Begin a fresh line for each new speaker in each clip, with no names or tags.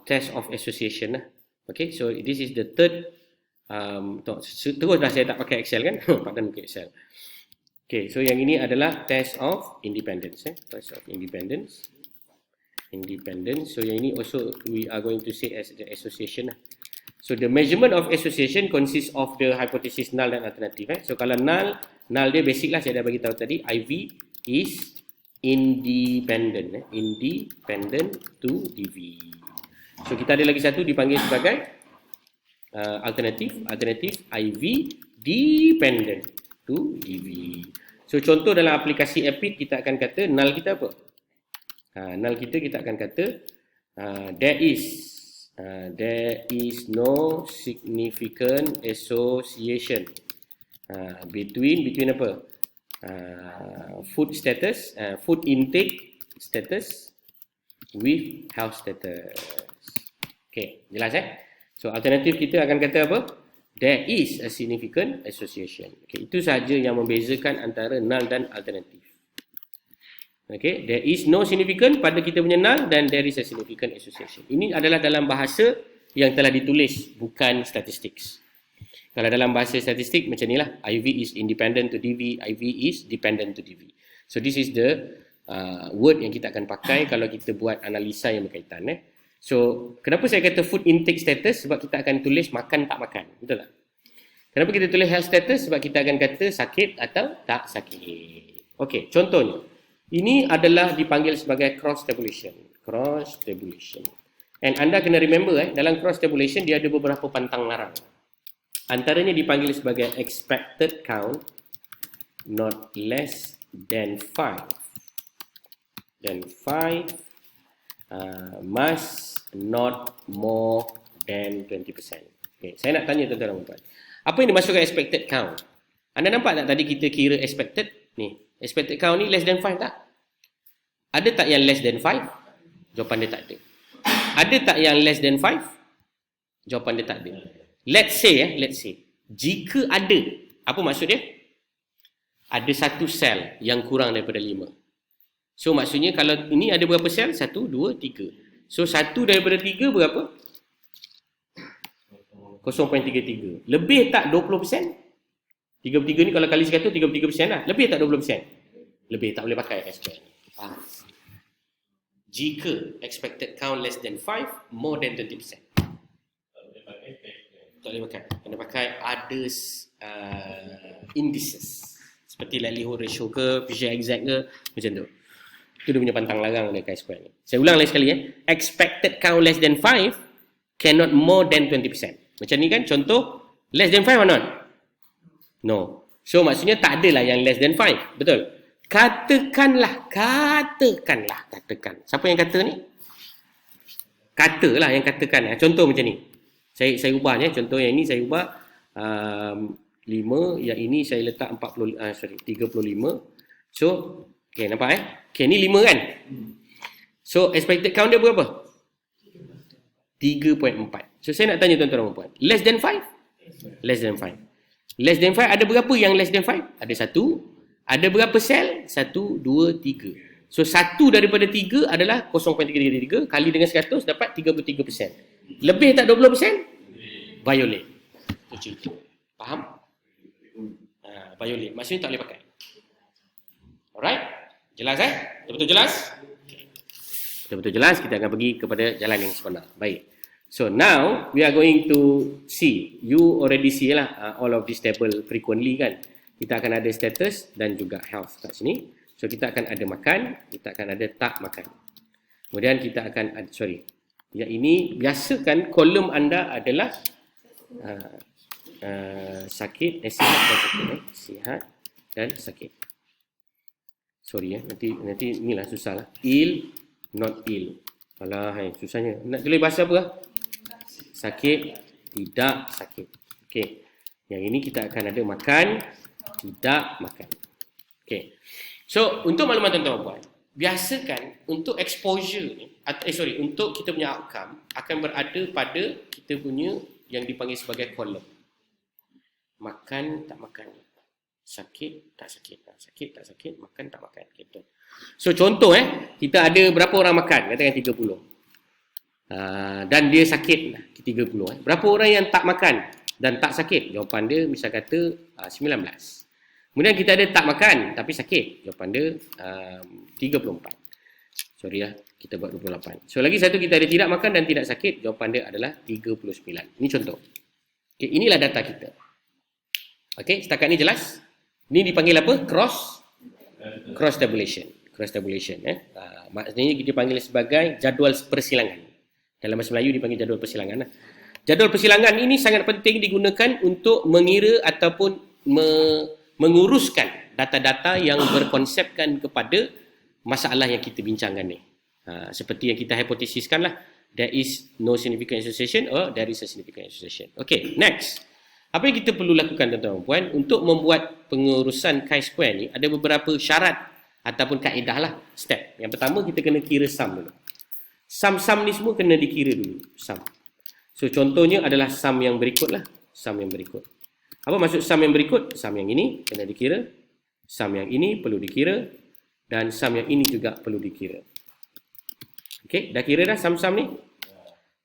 test of association lah. Okay, so this is the third. Teruslah saya tak pakai Excel kan? Padan pakai Excel. Okay, so yang ini adalah test of independence. Test of independence. So yang ini also we are going to say as the association lah. So the measurement of association consists of the hypothesis null dan alternative. So kalau null dia basic lah, saya dah bagi tahu tadi. IV is independent. Independent to DV. So kita ada lagi satu dipanggil sebagai alternative IV dependent to DV. So contoh dalam aplikasi Epic kita akan kata null kita apa? Null kita akan kata there is no significant association between apa? Food intake status with health status. Okay, jelas So alternatif kita akan kata apa? There is a significant association. Okay, itu sahaja yang membezakan antara null dan alternatif. Okay, there is no significant pada kita punya null dan there is a significant association. Ini adalah dalam bahasa yang telah ditulis, bukan statistics. Kalau dalam bahasa statistik macam inilah, IV is independent to DV, IV is dependent to DV. So this is the word yang kita akan pakai kalau kita buat analisa yang berkaitan. So kenapa saya kata food intake status? Sebab kita akan tulis makan tak makan, betul tak? Kenapa kita tulis health status? Sebab kita akan kata sakit atau tak sakit. Okay, contohnya ini adalah dipanggil sebagai cross tabulation. Cross tabulation. And anda kena remember, dalam cross tabulation dia ada beberapa pantang larang. Antaranya dipanggil sebagai expected count not less than 5. Then 5 must not more than 20%. Okay, saya nak tanya tuan-tuan dan puan. Apa yang dimaksudkan expected count? Anda nampak tak tadi kita kira expected ni? Expected count ni less than 5 tak? Ada tak yang less than 5? Jawapan dia tak ada. Ada tak yang less than 5? Jawapan dia tak ada. Let's say, jika ada, apa maksud dia? Ada satu sel yang kurang daripada 5. So maksudnya kalau ini ada berapa sel? 1, 2, 3. So 1 daripada 3 berapa? 0.33. Lebih tak 20%? 33 ni kalau kali 100, 33% lah. Lebih tak 20%? Lebih, tak boleh pakai SQL. Jika expected count less than 5, more than 20%. Tak boleh pakai. Kena pakai others indices. Seperti likelihood ratio ke, Fisher exact ke, macam tu. Itu dia punya pantang larang dekat SQL ni. Saya ulang lagi sekali Expected count less than 5 cannot more than 20%. Macam ni kan, contoh less than 5 or not? No. So maksudnya tak adalah yang less than 5. Betul? Katakan. Siapa yang kata ni? Katalah yang katakan. Contoh macam ni. Saya ubah contoh yang ini saya ubah 5, yang ini saya letak 35. So, okay, nampak Okay, ni 5 kan? So, expected count dia berapa? 3.4. So, saya nak tanya tuan-tuan dan puan. Less than 5? Less than 5. Less than 5, ada berapa yang less than 5? Ada 1. Ada berapa sel? 1, 2, 3. So, 1 daripada 3 adalah 0.33 kali dengan 100 dapat 33%. Lebih tak 20%? Violate. Faham? Violate. Maksudnya tak boleh pakai. Alright? Jelas Betul-betul jelas? Okay. Betul-betul jelas, kita akan pergi kepada jalan yang sebenar. Baik. So now we are going to see. You already see lah all of this table frequently kan. Kita akan ada status dan juga health kat sini. So kita akan ada makan, kita akan ada tak makan. Kemudian kita akan ada, yang ini biasakan kolom anda adalah sakit, sihat dan sakit. Sihat dan sakit. Nanti inilah susah lah. Ill, not ill. Alah, susahnya. Nak tulis bahasa apa lah? Sakit, tidak sakit. Okey. Yang ini kita akan ada makan, tidak makan. Okey. So, untuk maklumat tuan-tuan puan, biasakan untuk exposure ni, untuk kita punya outcome akan berada pada kita punya yang dipanggil sebagai kolom. Makan, tak makan. Sakit, tak sakit. Sakit, tak sakit. Makan, tak makan. Okay, so, contoh kita ada berapa orang makan? Katakan 30. Dan dia sakit 30. Berapa orang yang tak makan dan tak sakit? Jawapan dia misal kata 19. Kemudian kita ada tak makan tapi sakit. Jawapan dia 34. Sorry kita buat 28. So lagi satu kita ada tidak makan dan tidak sakit. Jawapan dia adalah 39. Ini contoh. Okay, inilah data kita. Okey, setakat ni jelas? Ini dipanggil apa? Cross tabulation. Maksudnya kita panggil sebagai jadual persilangan. Dalam bahasa Melayu dipanggil jadual persilangan. Jadual persilangan ini sangat penting digunakan untuk mengira ataupun menguruskan data-data yang berkonsepkan kepada masalah yang kita bincangkan ni. Seperti yang kita hipotesiskan lah. There is no significant association or there is a significant association. Okay, next. Apa yang kita perlu lakukan tuan-tuan dan puan untuk membuat pengurusan chi-square ni ada beberapa syarat ataupun kaedah lah, step. Yang pertama kita kena kira sum dulu. Sum ni semua kena dikira dulu, sum. So contohnya adalah sum yang berikut lah, sum yang berikut. Apa maksud sum yang berikut? Sum yang ini kena dikira, sum yang ini perlu dikira dan sum yang ini juga perlu dikira. Okey, dah kira dah sum-sum ni?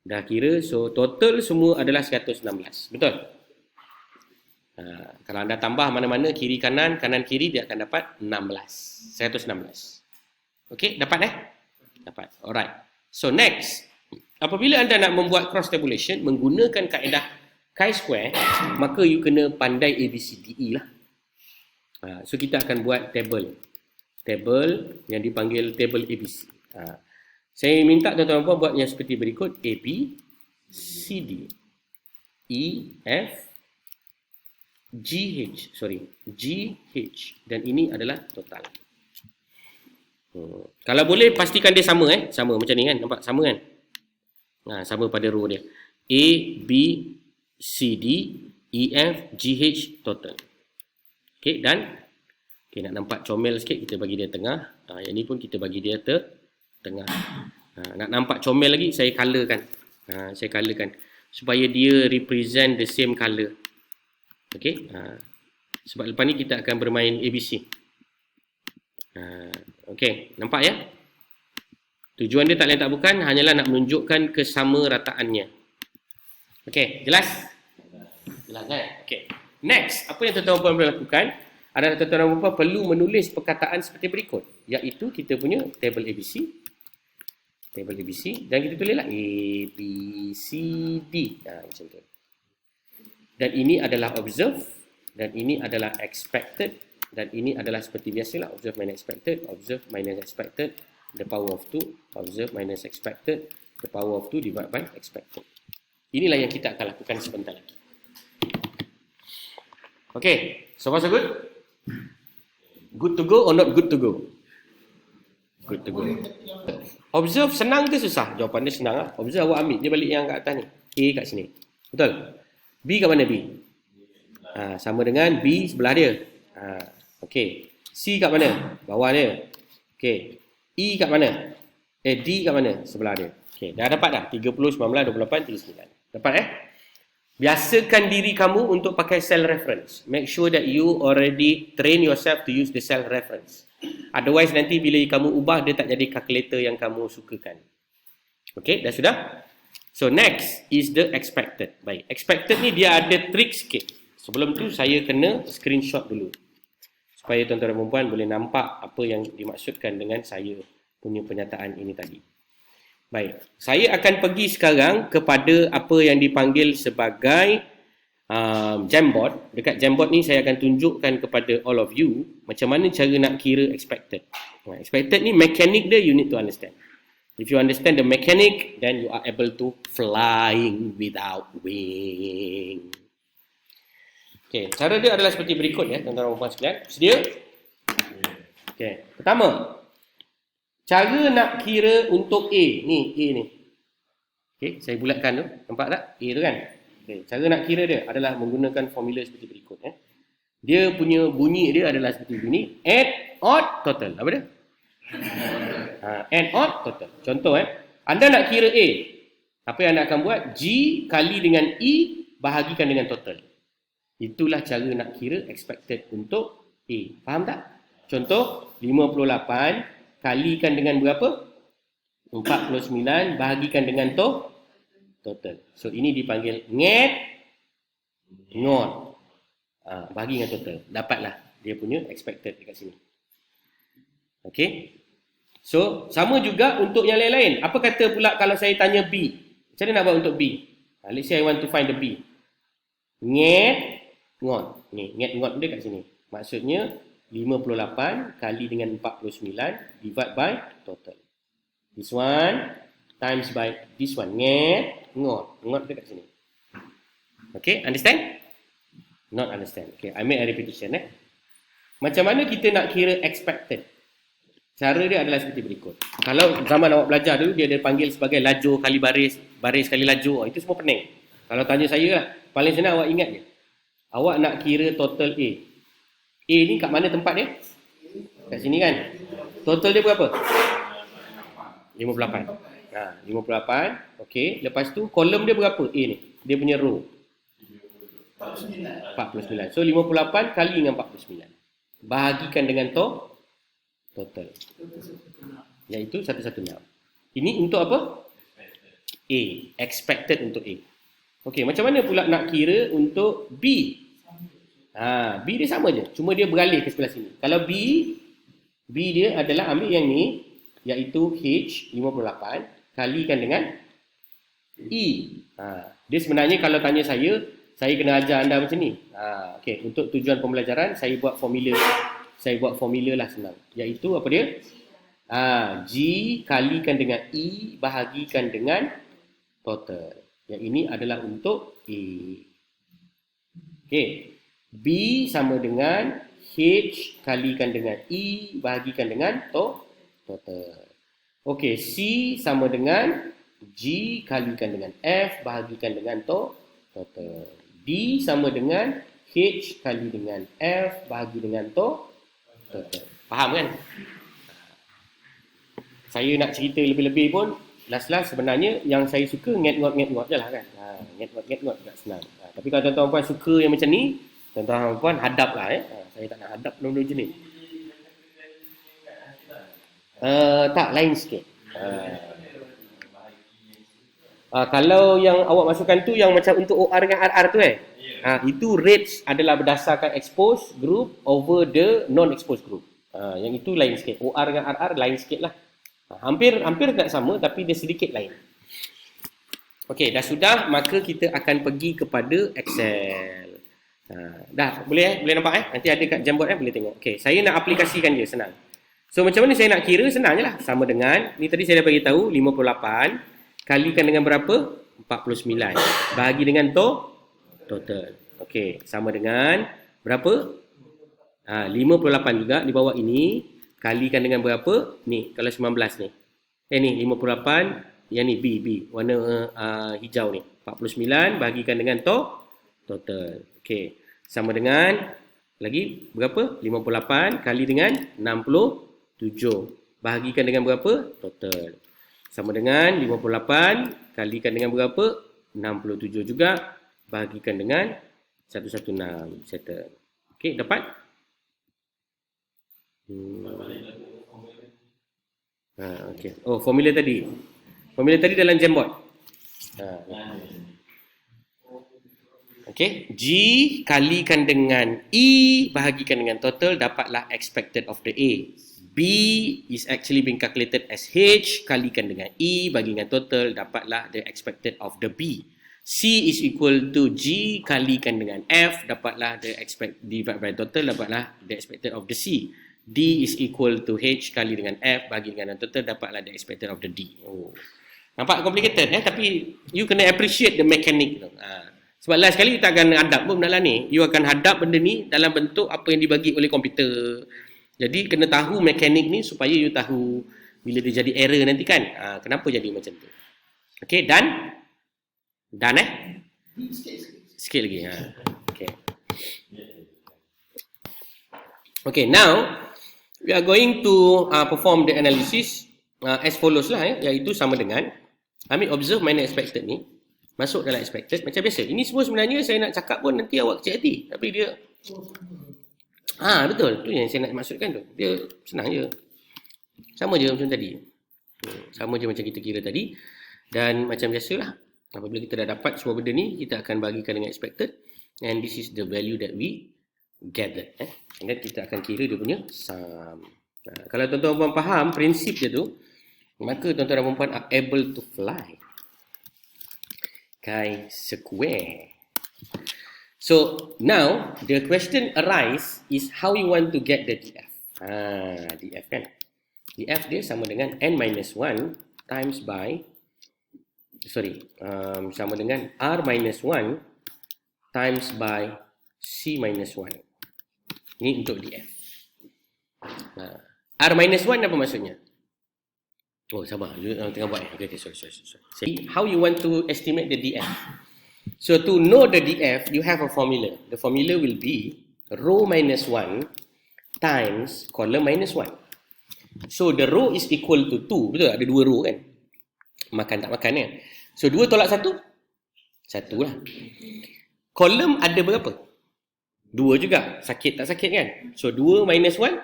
Dah kira, so total semua adalah 116. Betul? Kalau anda tambah mana-mana kiri kanan, kanan kiri dia akan dapat 16. 116. Okey, dapat Dapat. Alright. So next, apabila anda nak membuat cross tabulation menggunakan kaedah chi-square, maka you kena pandai ABCDE lah. So kita akan buat table yang dipanggil table ABC. Saya minta tuan-tuan puan buat yang seperti berikut. A, B, C, D, E, F, G, H. Dan ini adalah total. Kalau boleh pastikan dia sama sama macam ni kan, nampak sama kan? Sama pada row dia. A, B, C, D, E, F, G, H total. Okey, dan nak nampak comel sikit kita bagi dia tengah. Yang ni pun kita bagi dia tengah. Nak nampak comel lagi saya colorkan. Saya colorkan supaya dia represent the same color. Okey. Sebab lepas ni kita akan bermain ABC. Okey, nampak ya? Tujuan dia tak lain tak bukan hanyalah nak menunjukkan kesamerataannya. Okey, jelas? Jelas kan? Okey. Next, apa yang tuan-tuan perlu lakukan adalah tuan-tuan perlu menulis perkataan seperti berikut, iaitu kita punya table ABC dan kita tulislah A, B, C, D. Macam tu. Dan ini adalah observe dan ini adalah expected dan ini adalah seperti biasalah observe minus expected, the power of 2, observe minus expected, the power of 2 divided by expected. Inilah yang kita akan lakukan sebentar lagi. Okay, so far so good? Good to go or not good to go? Good to go. Observe senang ke susah? Jawapan dia senang lah. Observe awak ambil, dia balik yang kat atas ni. A kat sini. Betul? B kat mana B? Sama dengan B sebelah dia. Okey. C kat mana? Bawah dia. Okey. E kat mana? D kat mana? Sebelah dia. Okey. Dah dapat dah? 30, 19, 28, 39. Dapat Biasakan diri kamu untuk pakai cell reference. Make sure that you already train yourself to use the cell reference. Otherwise nanti bila kamu ubah dia tak jadi calculator yang kamu sukakan. Okey, dah sudah? So next is the expected. Baik, expected ni dia ada trik sikit. Sebelum tu saya kena screenshot dulu. Supaya tuan-tuan dan puan boleh nampak apa yang dimaksudkan dengan saya punya pernyataan ini tadi. Baik, saya akan pergi sekarang kepada apa yang dipanggil sebagai Jamboard. Dekat Jamboard ni saya akan tunjukkan kepada all of you macam mana cara nak kira expected. Expected ni mechanic dia you need to understand. If you understand the mechanic, then you are able to flying without wing. Okay, cara dia adalah seperti berikut ya, tuan-tuan dan puan sekalian. Sedia? Okay, pertama, cara nak kira untuk A ni. Okay, saya bulatkan tu, nampak tak? A tu kan? Okay, cara nak kira dia adalah menggunakan formula seperti berikut. Dia punya bunyi dia adalah seperti bunyi add, odd, total. Apa dia? Add, odd, total. Contoh anda nak kira A. Apa yang anda akan buat? G kali dengan E bahagikan dengan total. Itulah cara nak kira expected untuk A. Faham tak? Contoh 58 kalikan dengan berapa? 49 bahagikan dengan total. So ini dipanggil ngot. Bahagi dengan total. Dapatlah dia punya expected dekat sini. Okay. So sama juga untuk yang lain-lain. Apa kata pula kalau saya tanya B? Macam mana nak buat untuk B? Let's say I want to find the B. Ngot. Ni, ngot dia kat sini. Maksudnya 58 kali dengan 49 divide by total. This one times by this one. Ngot dia kat sini. Okay, understand? Not understand. Okay, I make a repetition. Macam mana kita nak kira expected? Cara dia adalah seperti berikut. Kalau zaman awak belajar dulu, dia ada panggil sebagai lajur kali baris, baris kali lajur. Itu semua pening. Kalau tanya saya lah, paling senang awak ingat je. Awak nak kira total A. A ni kat mana tempat dia? Kat sini kan? Total dia berapa? 58. 58. Okey. Lepas tu, kolom dia berapa? A ni. Dia punya row. 49. So, 58 kali dengan 49. Bahagikan dengan total. Iaitu 116. Ini untuk apa? A. Expected untuk A. Okey, macam mana pula nak kira untuk B? B dia sama je. Cuma dia beralih ke sebelah sini. Kalau B dia adalah ambil yang ni, iaitu H 58 kalikan dengan E. Dia sebenarnya kalau tanya saya kena ajar anda macam ni. Okey, untuk tujuan pembelajaran saya buat formula lah senang. Iaitu apa dia? G kalikan dengan E bahagikan dengan total. Yang ini adalah untuk A. Okey. B sama dengan H kalikan dengan E bahagikan dengan total. Okey, C sama dengan G kalikan dengan F bahagikan dengan total. D sama dengan H kali dengan F bahagi dengan total. Faham kan? Saya nak cerita lebih-lebih pun last sebenarnya yang saya suka ngot je lah kan. Ngot tak senang. Tapi kalau tuan-tuan puan suka yang macam ni, tuan-tuan puan hadap lah. Saya tak nak hadap benda-benda macam ni. Tak, lain sikit. Kalau yang awak masukkan tu yang macam untuk OR dengan RR tu itu rates adalah berdasarkan exposed group over the non-exposed group. Yang itu lain sikit. OR dengan RR lain sikit lah. Hampir tak sama tapi dia sedikit lain. Okey, dah sudah, maka kita akan pergi kepada Excel. Dah, boleh nampak Nanti ada kat Jamboard boleh tengok. Okey, saya nak aplikasikan je, senang. So macam mana saya nak kira? Senang je lah. Sama dengan, ni tadi saya dah bagi tahu 58 kalikan dengan berapa? 49. Bahagi dengan total. Okey, sama dengan berapa? 58 juga di bawah ini. Kalikan dengan berapa? Ni, kalau 19 ni. Ni 58, yang ni B, warna hijau ni. 49 bahagikan dengan total. Okey. Sama dengan lagi berapa? 58 kali dengan 67. Bahagikan dengan berapa? Total. Sama dengan 58 kalikan dengan berapa? 67 juga. Bahagikan dengan 116. Settle. Okey, dapat? Okay. Oh, formula tadi. Formula tadi dalam Jamboard. Okay. G kalikan dengan E bahagikan dengan total, dapatlah expected of the A. B is actually being calculated as H kalikan dengan E bagi dengan total, dapatlah the expected of the B. C is equal to G kalikan dengan F, dapatlah the expected divide by total, dapatlah the expected of the C. D is equal to H kali dengan F bagi dengan total, dapatlah the expected of the D. Oh. Nampak complicated tapi you kena appreciate the mechanic tu. Sebab last kali you tak akan hadap pun benda ni. You akan hadap benda ni dalam bentuk apa yang dibagi oleh komputer. Jadi kena tahu mekanik ni supaya you tahu bila dia jadi error nanti kan. Kenapa jadi macam tu. Okay, done? Done Sikit lagi. Okay. Okay, now we are going to perform the analysis as follows lah iaitu sama dengan ambil observe minus expected ni masuk dalam expected macam biasa. Ini semua sebenarnya saya nak cakap pun nanti awak kecil hati tapi dia betul tu yang saya nak maksudkan tu. Dia senang je. Sama je macam tadi. Sama je macam kita kira tadi. Dan macam biasalah, apabila kita dah dapat semua benda ni, kita akan bagikan dengan expected. And this is the value that we gathered. And then kita akan kira dia punya sum. Kalau tuan-tuan dan puan faham prinsip dia tu, maka tuan-tuan dan puan are able to fly. Chi-square. So now the question arise is how you want to get the DF. DF kan. DF dia sama dengan n-1 times by sama dengan r-1 times by c-1. Ini untuk DF. R-1 apa maksudnya? Oh, sabar. Tengah buat. Okay, sorry. See, how you want to estimate the DF? So, to know the DF, you have a formula. The formula will be row minus 1 times column minus 1. So, the row is equal to 2. Betul? Ada 2 row kan? Makan tak makan kan? So, 2 tolak 1? 1 lah. Column ada berapa? 2 juga. Sakit tak sakit kan? So, 2 minus 1?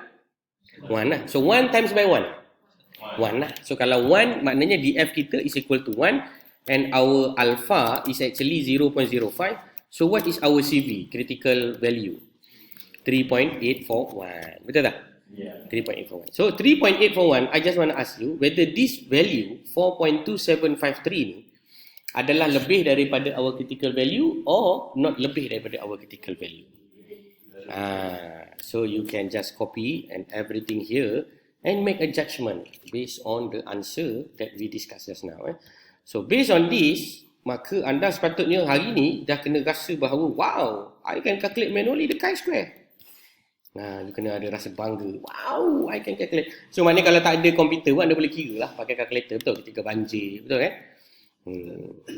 1 lah. So, 1 times by 1? 1 lah. So, kalau 1, maknanya DF kita is equal to 1 and our alpha is actually 0.05. So, what is our CV? Critical value? 3.841. Betul tak? Yeah. 3.841. So, 3.841, I just want to ask you whether this value, 4.2753 ni, adalah lebih daripada our critical value or not lebih daripada our critical value. So, you can just copy and everything here and make a judgment based on the answer that we discussed just now. So, based on this, maka anda sepatutnya hari ni dah kena rasa bahawa, wow, I can calculate manually the chi-square. You kena ada rasa bangga. Wow, I can calculate. So, maknanya kalau tak ada komputer pun anda boleh kira lah pakai calculator. Betul? Ketika banjir. Betul kan?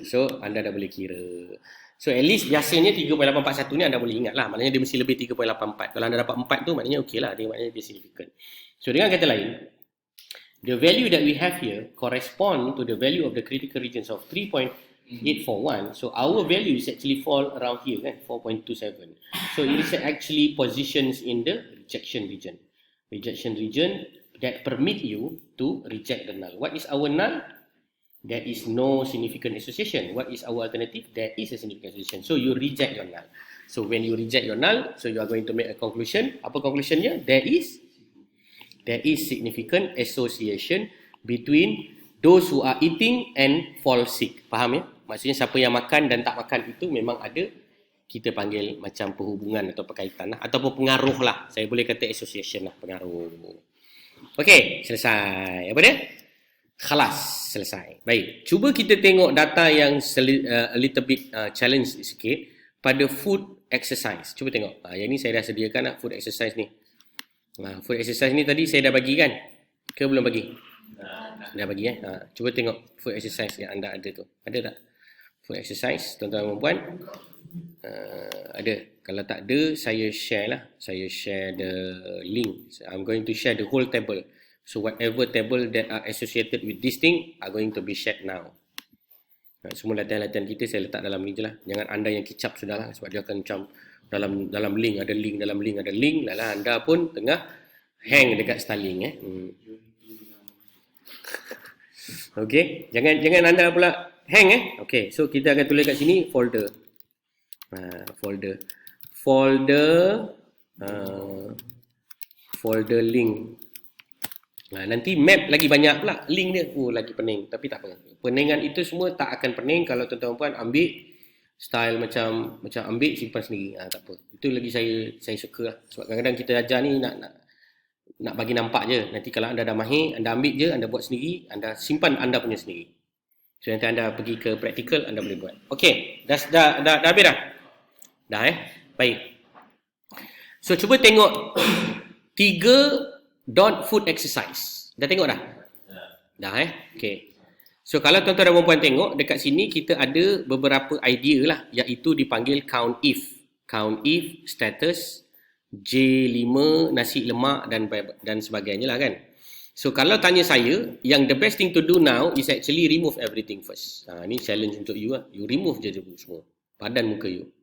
So, anda dah boleh kira. So, at least biasanya 3.841 ni anda boleh ingat lah. Maknanya dia mesti lebih 3.84. Kalau anda dapat 4 tu, maknanya okey lah. Maknanya dia significant. So, dengan kata lain, the value that we have here correspond to the value of the critical regions of 3.841. So, our value is actually fall around here kan, 4.27. So, it is actually positions in the rejection region. Rejection region that permit you to reject the null. What is our null? There is no significant association. What is our alternative? There is a significant association. So, you reject your null. So, when you reject your null, so you are going to make a conclusion. Apa conclusionnya? There is significant association between those who are eating and fall sick. Faham ya? Maksudnya siapa yang makan dan tak makan itu memang ada, kita panggil macam perhubungan atau perkaitan lah. Ataupun pengaruh lah. Saya boleh kata association lah, pengaruh. Okey, selesai. Apa dia? Khalas, selesai. Baik, cuba kita tengok data yang a little bit challenge sikit pada food exercise. Cuba tengok. Yang ni saya dah sediakan lah, food exercise ni. Food exercise ni tadi saya dah bagi kan? Ke belum bagi? Dah bagi Cuba tengok food exercise yang anda ada tu. Ada tak? Food exercise, tuan-tuan dan puan. Ada. Kalau tak ada, saya share lah. Saya share the link. I'm going to share the whole table. So whatever table that are associated with this thing are going to be shared now. Semua latihan-latihan kita saya letak dalam ni je lah. Jangan anda yang kicap sudah lah. Sebab dia akan macam dalam link ada link, dalam link ada link. Lala anda pun tengah hang dekat Starlink Okay, jangan anda pula hang Okay, so kita akan tulis kat sini folder. Folder link. Nanti map lagi banyak pula link dia. Lagi pening. Tapi tak apa. Peningan itu semua tak akan pening kalau tuan-tuan puan ambil style macam ambil simpan sendiri. Tak apa. Itu lagi saya suka lah. Sebab kadang-kadang kita ajar ni nak bagi nampak je. Nanti kalau anda dah mahir, anda ambil je, anda buat sendiri, anda simpan anda punya sendiri. So nanti anda pergi ke practical, anda boleh buat. Okey, dah habis dah? Dah Baik. So cuba tengok 3 dot food exercise. Dah tengok dah? Dah Okey. So kalau tuan-tuan dan puan tengok dekat sini kita ada beberapa idea lah, iaitu dipanggil count if. Count if, status, J5, nasi lemak dan sebagainya lah kan. So kalau tanya saya, yang the best thing to do now is actually remove everything first. Ni challenge untuk you lah. You remove je dulu semua. Padan muka you.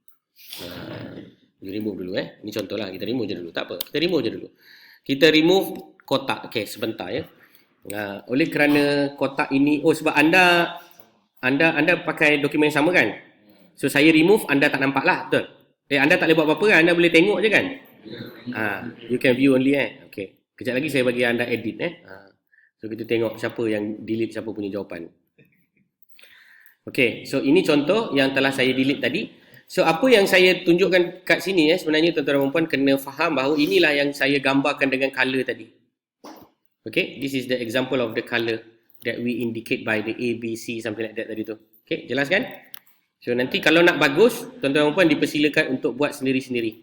You remove dulu Ni contoh lah, kita remove je dulu. Tak apa, kita remove je dulu. Kita remove kotak. Okay, sebentar ya. Oleh kerana kotak ini, sebab anda pakai dokumen yang sama kan? So saya remove, anda tak nampak lah, betul? Anda tak boleh buat apa-apa kan? Anda boleh tengok je kan? You can view only Okay. Kejap lagi saya bagi anda edit So kita tengok siapa yang delete siapa punya jawapan. Okay, so ini contoh yang telah saya delete tadi. So apa yang saya tunjukkan kat sini sebenarnya tuan-tuan dan puan kena faham bahawa inilah yang saya gambarkan dengan color tadi. Okay, this is the example of the color that we indicate by the A, B, C, something like that tadi tu. Okay, jelas kan? So nanti kalau nak bagus, tuan-tuan dan puan dipersilakan untuk buat sendiri-sendiri.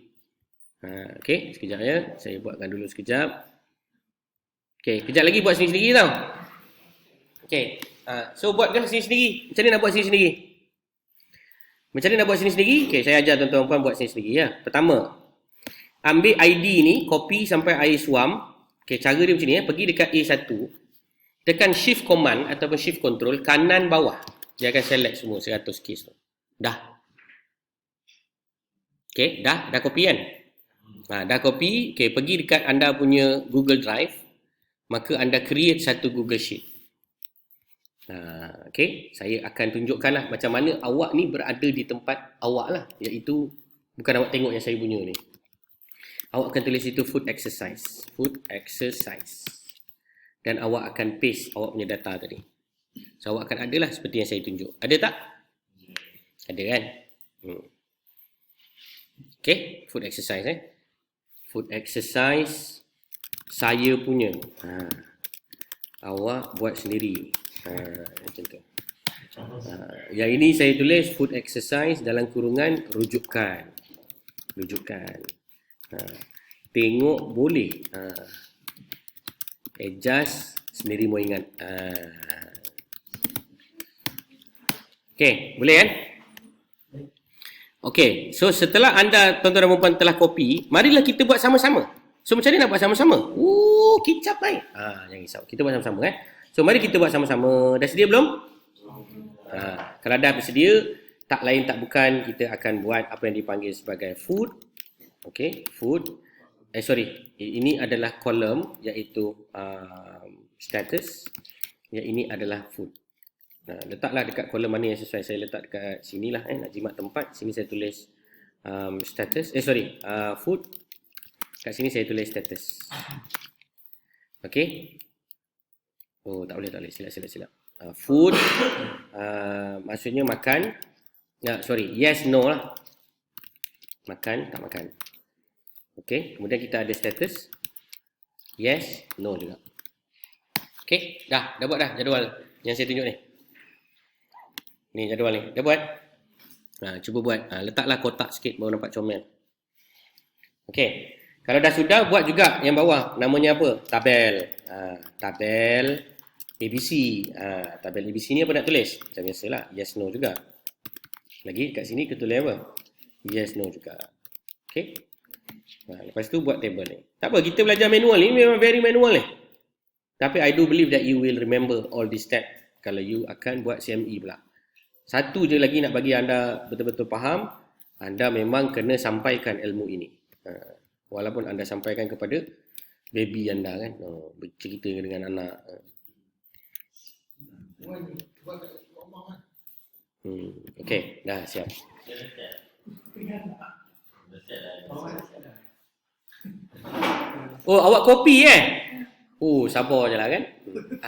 Okay, sekejap ya. Saya buatkan dulu sekejap. Okay, kejap lagi buat sendiri-sendiri tau. Okay, so buatkan sendiri-sendiri. Macam mana nak buat sendiri-sendiri? Macam mana nak buat sendiri-sendiri? Okay, saya ajar tuan-tuan dan puan buat sendiri-sendiri ya. Pertama, ambil ID ni, copy sampai air suam. Okay, cara dia macam ni pergi dekat A1, tekan shift command ataupun shift control kanan bawah. Dia akan select semua 100 case tu. Dah. Okay, dah copy kan? Dah copy. Okay, pergi dekat anda punya Google Drive. Maka anda create satu Google Sheet. Okay, saya akan tunjukkan lah macam mana awak ni berada di tempat awak lah. Iaitu, bukan awak tengok yang saya punya ni. Awak akan tulis itu food exercise. Food exercise. Dan awak akan paste awak punya data tadi. So, awak akan ada lah seperti yang saya tunjuk. Ada tak? Ada kan? Okay, food exercise Food exercise saya punya. Awak buat sendiri. Macam tu. Yang ini saya tulis food exercise dalam kurungan rujukan. Tengok boleh. Adjust sendiri mau ingat. Okay, boleh kan? Okay, so setelah anda tuan-tuan dan puan telah copy, marilah kita buat sama-sama. So macam mana nak buat sama-sama? Kicap baik. Jangan risau. Kita buat sama-sama So mari kita buat sama-sama. Dah sedia belum? Kalau dah bersedia, tak lain tak bukan kita akan buat apa yang dipanggil sebagai food. Okay, food. Ini adalah kolom iaitu status. Yang ini adalah food. Letaklah dekat kolom mana yang sesuai. Saya letak dekat sinilah nak jimat tempat. Sini saya tulis status. Food. Kat sini saya tulis status. Okay. Tak boleh. Silap. Food. Maksudnya makan. Yes, no lah. Makan, tak makan. Okay. Kemudian kita ada status. Yes, no juga. Okay. Dah buat dah jadual yang saya tunjuk ni. Ni jadual ni. Dah buat? Cuba buat. Letaklah kotak sikit baru nampak comel. Okay. Kalau dah sudah, buat juga yang bawah. Namanya apa? Tabel. Tabel ABC. Tabel ABC ni apa nak tulis? Macam biasalah. Yes, no juga. Lagi kat sini kita tulis apa? Yes, no juga. Okay. Lepas tu buat table ni. Tak apa, kita belajar manual ni. Memang very manual ni. Tapi I do believe that you will remember all this step. Kalau you akan buat CME pula. Satu je lagi nak bagi anda betul-betul faham. Anda memang kena sampaikan ilmu ini. Walaupun anda sampaikan kepada baby anda kan. Bercerita dengan anak. Okay, dah siap. Awak kopi sabar je lah kan.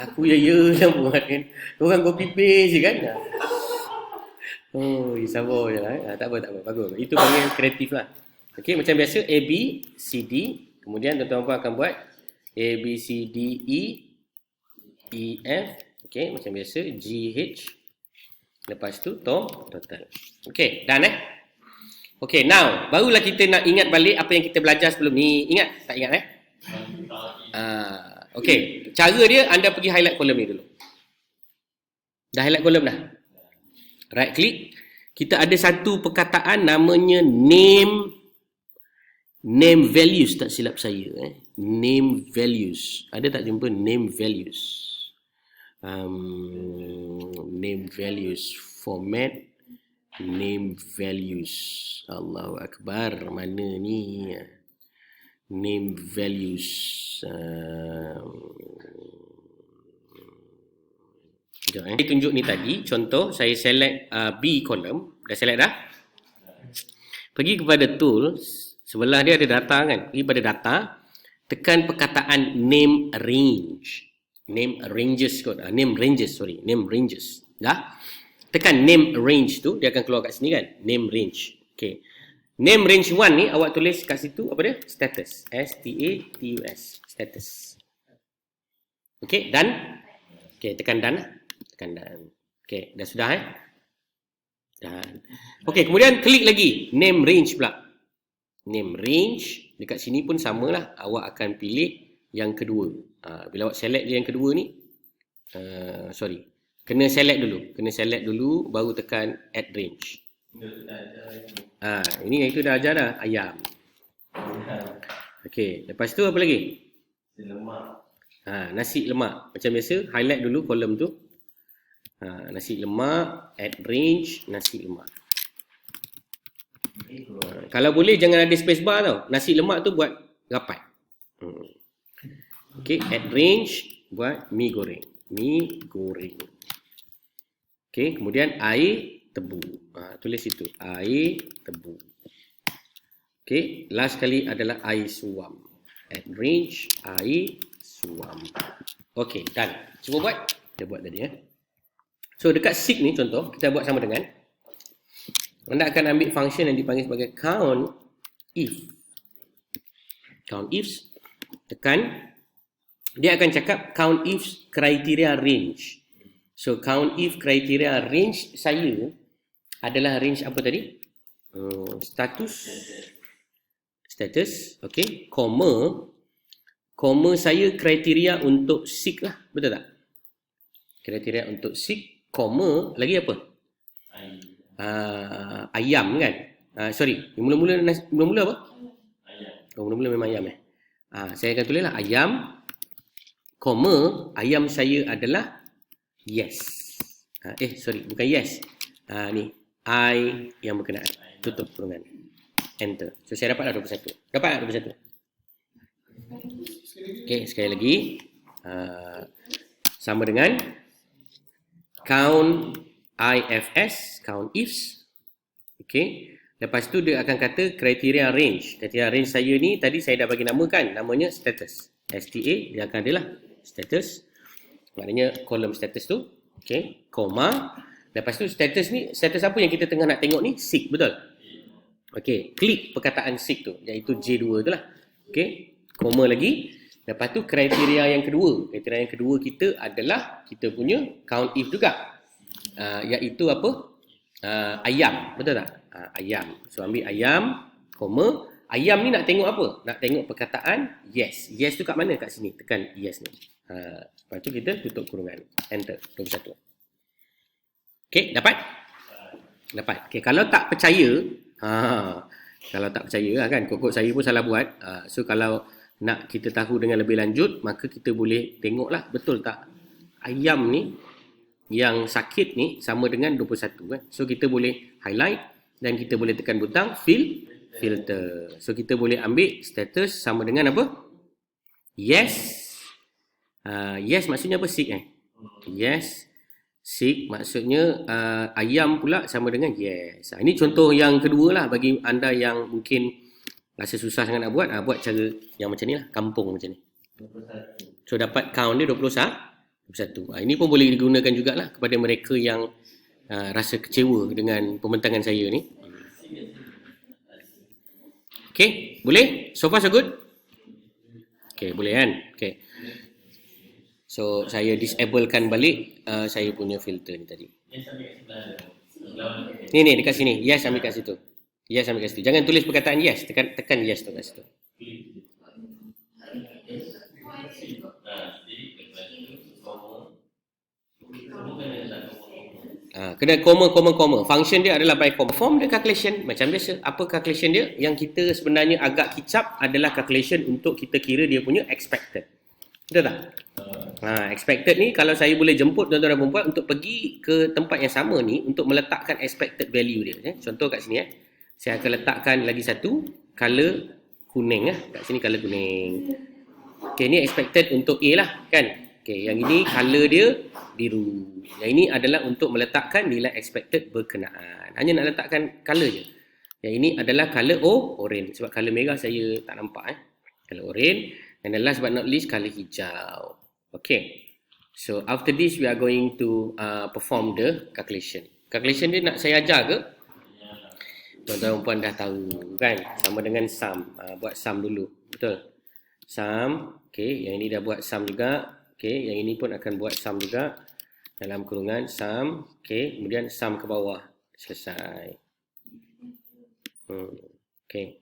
Aku ya lah buat kan. Orang kopi paste je kan. Sabar je lah. Tak apa. Bagus. Itu panggil kreatif lah. Okay, macam biasa A, B, C, D. Kemudian tuan-tuan akan buat A, B, C, D, E, F. Okay, macam biasa G, H. Lepas tu total. Okay, done Okay, now barulah kita nak ingat balik apa yang kita belajar sebelum ni. Ingat? Tak ingat Okay, cara dia anda pergi highlight kolom ni dulu. Dah highlight kolom dah? Right click. Kita ada satu perkataan namanya name values, tak silap saya. Name values. Ada tak jumpa name values? Name values format. Name values. Allahu Akbar. Mana ni? Name values. Sekejap, Saya tunjuk ni tadi, contoh saya select B column, dah select dah. Pergi kepada tools, sebelah dia ada data kan, pergi pada data, tekan perkataan name range. Name ranges kot, name ranges. Dah? Tekan name range tu, dia akan keluar kat sini kan, name range. Okay. Name range 1 ni, awak tulis kat situ, apa dia? Status. S-T-A-T-U-S. Status. Okay, done? Okay, tekan done lah. Tekan done. Okay, dah sudah Done. Okay, kemudian klik lagi. Name range pula. Name range, dekat sini pun samalah. Awak akan pilih yang kedua. Bila awak select yang kedua ni, kena select dulu, baru tekan add range. Ini itu dah ajar dah, ayam. Okey, lepas tu apa lagi? Nasi lemak. Macam biasa, highlight dulu kolom tu. Nasi lemak, add range, nasi lemak. Kalau boleh jangan ada space bar tau. Nasi lemak tu buat rapat. Okey, add range buat mi goreng. Okey, kemudian air tebu. Tulis itu, air tebu. Okey, last kali adalah air suam. Add range, air suam. Okey, done. Cuba buat. Kita buat tadi So, dekat seek ni contoh, kita buat sama dengan anda akan ambil function yang dipanggil sebagai count if. Count if, tekan. Dia akan cakap count if criteria range. So, count if criteria range saya adalah range apa tadi? Status, okay. Koma saya kriteria untuk seek lah, betul tak? Kriteria untuk seek, koma, lagi apa? Ayam kan? Mula-mula apa? Ayam. Mula-mula memang ayam saya akan tulis lah ayam, koma, ayam saya adalah yes. Bukan yes. Ni, I yang berkenaan. Tutup kurungan. Enter. So, saya dapat dah 21. Dapat tak 21? Okay, sekali lagi. Sama dengan count IFS, count ifs. Okay. Lepas tu dia akan kata kriteria range. Kriteria range saya ni, tadi saya dah bagi nama kan. Namanya status. STA, dia akan adalah status. Maknanya kolom status tu. Okay. Koma. Lepas tu status ni, status apa yang kita tengah nak tengok ni? Seek, betul? Okay. Klik perkataan seek tu. Iaitu J2 tu lah. Okay. Koma lagi. Lepas tu kriteria yang kedua. Kriteria yang kedua kita adalah kita punya count if juga. Iaitu apa? Ayam. Betul tak? Ayam. So ambil ayam, koma. Ayam ni nak tengok apa? Nak tengok perkataan yes. Yes tu kat mana? Kat sini. Tekan yes ni. Lepas tu kita tutup kurungan. Enter. 21. Okay, dapat? Dapat. Okay, kalau tak percaya, kalau tak percaya kan, kokok saya pun salah buat. So kalau nak kita tahu dengan lebih lanjut, maka kita boleh tengoklah betul tak ayam ni yang sakit ni sama dengan 21 kan. So kita boleh highlight dan kita boleh tekan butang filter. So kita boleh ambil status sama dengan apa? Yes. Yes maksudnya apa? Seek Yes. Seek maksudnya ayam pula sama dengan yes. Ini contoh yang kedua lah bagi anda yang mungkin rasa susah sangat nak buat. Buat cara yang macam ni lah. Kampung macam ni. 21. So dapat count dia 21. Ini pun boleh digunakan jugalah kepada mereka yang rasa kecewa dengan pembentangan saya ni. Okay, boleh? So far so good? Okay, boleh kan? Okay. So, saya disablekan balik saya punya filter ni tadi. Ni, dekat sini. Yes, ambil kat situ. Yes, ambil kat situ. Jangan tulis perkataan yes. Tekan yes tu kat situ. Kena koma. Function dia adalah by comma. Form dia calculation. Macam biasa. Apa calculation dia? Yang kita sebenarnya agak kicap adalah calculation untuk kita kira dia punya expected. Betul tak? Expected ni kalau saya boleh jemput tuan-tuan dan puan-puan untuk pergi ke tempat yang sama ni untuk meletakkan expected value dia. Contoh kat sini saya akan letakkan lagi satu color kuning kat sini color kuning. Okay, ni expected untuk A lah kan. Okay, yang ini color dia biru. Yang ini adalah untuk meletakkan nilai expected berkenaan. Hanya nak letakkan color je. Yang ini adalah color orange. Sebab color merah saya tak nampak. Color orange. And the last but not least, color hijau. Okay. So, after this, we are going to perform the calculation. Calculation dia nak saya ajar ke? Tuan-tuan puan dah tahu kan? Sama dengan sum. Buat sum dulu. Betul? Sum. Okay. Yang ini dah buat sum juga. Okay. Yang ini pun akan buat sum juga. Dalam kurungan sum. Okay. Kemudian sum ke bawah. Selesai. Okay.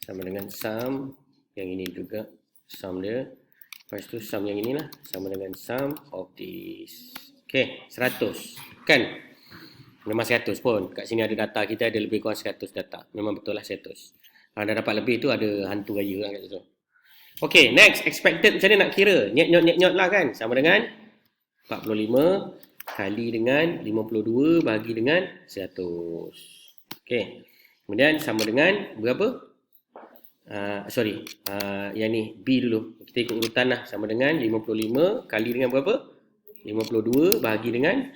Sama dengan sum. Yang ini juga. Sum dia. Lepas tu sum yang inilah. Sama dengan sum of this. Okay. 100. Kan? Memang 100 pun. Kat sini ada data kita. Ada lebih kurang 100 data. Memang betul lah 100. Kalau dah dapat lebih tu ada hantu raya lah kat situ. Okay. Next. Expected macam mana nak kira? Nyot lah kan? Sama dengan 45 kali dengan 52 bagi dengan 100. Okay. Kemudian sama dengan berapa? Yang ni B dulu. Kita ikut urutan lah. Sama dengan 55 kali dengan berapa? 52 bahagi dengan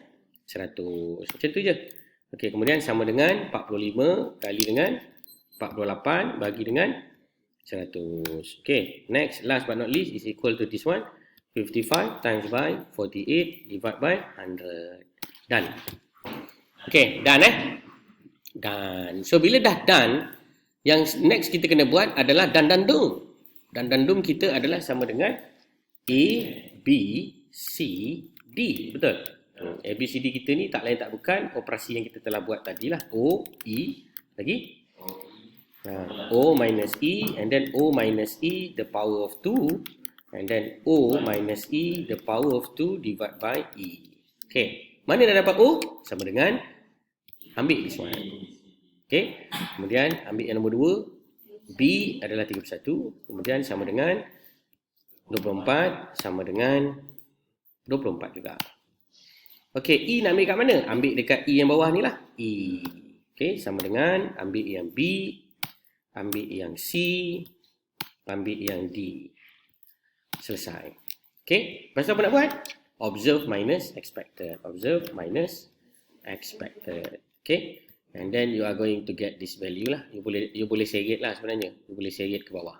100. Macam tu je. Okey, kemudian sama dengan 45 kali dengan 48 bagi dengan 100. Okey, next, last but not least is equal to this one. 55 times by 48 divide by 100. Done. Okey, done Done. So, bila dah done, yang next kita kena buat adalah dandandum. Dandandum kita adalah sama dengan A, B, C, D. Betul? A, B, C, D kita ni tak lain tak bukan operasi yang kita telah buat tadi lah. O, E, lagi? O minus E, and then O minus E the power of 2, and then O minus E the power of 2 divided by E. Okay. Mana dah dapat O? Sama dengan, ambil this one. Okay. Kemudian ambil yang nombor 2. B adalah 31. Kemudian sama dengan 24. Sama dengan 24 juga. Okay. E nak ambil kat mana? Ambil dekat E yang bawah ni lah. E. Okay. Sama dengan ambil yang B. Ambil yang C. Ambil yang D. Selesai. Okay. Lepas tu apa nak buat? Observe minus expected. Observe minus expected. Okay. And then you are going to get this value lah. You boleh seret lah sebenarnya. You boleh seret ke bawah.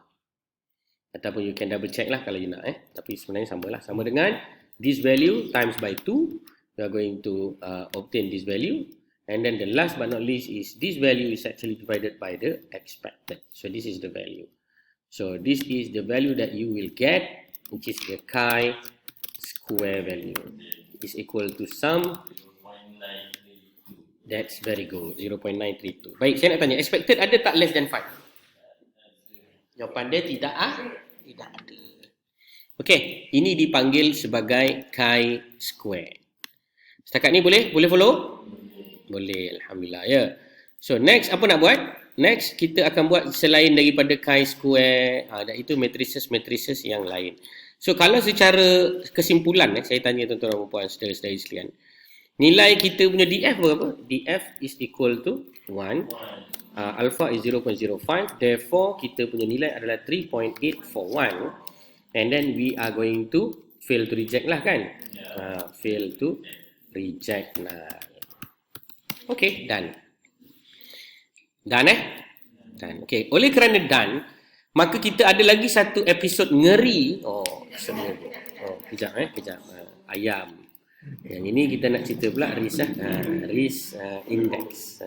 Ataupun you can double check lah kalau you nak. Tapi sebenarnya sama lah. Sama dengan this value times by 2. You are going to obtain this value. And then the last but not least is this value is actually divided by the expected. So this is the value. So this is the value that you will get, which is the chi-square value. Is equal to sum. That's very good. 0.932. Baik, saya nak tanya. Expected ada tak less than 5? Jawapan dia tidak ada. Okey, ini dipanggil sebagai chi-square. Setakat ni boleh? Boleh follow? Boleh, alhamdulillah ya. So next apa nak buat? Next kita akan buat selain daripada chi-square, itu matrices yang lain. So kalau secara kesimpulan saya tanya tuan-tuan dan puan saudara-saudari sekalian. Nilai kita punya DF berapa? DF is equal to 1. Alpha is 0.05. Therefore, kita punya nilai adalah 3.841. And then we are going to fail to reject lah kan? Fail to reject null. Okay, done. Done Done. Okay, oleh kerana done, maka kita ada lagi satu episod ngeri. Kejap kejap. Ayam. Yang ini kita nak cerita pula risk index.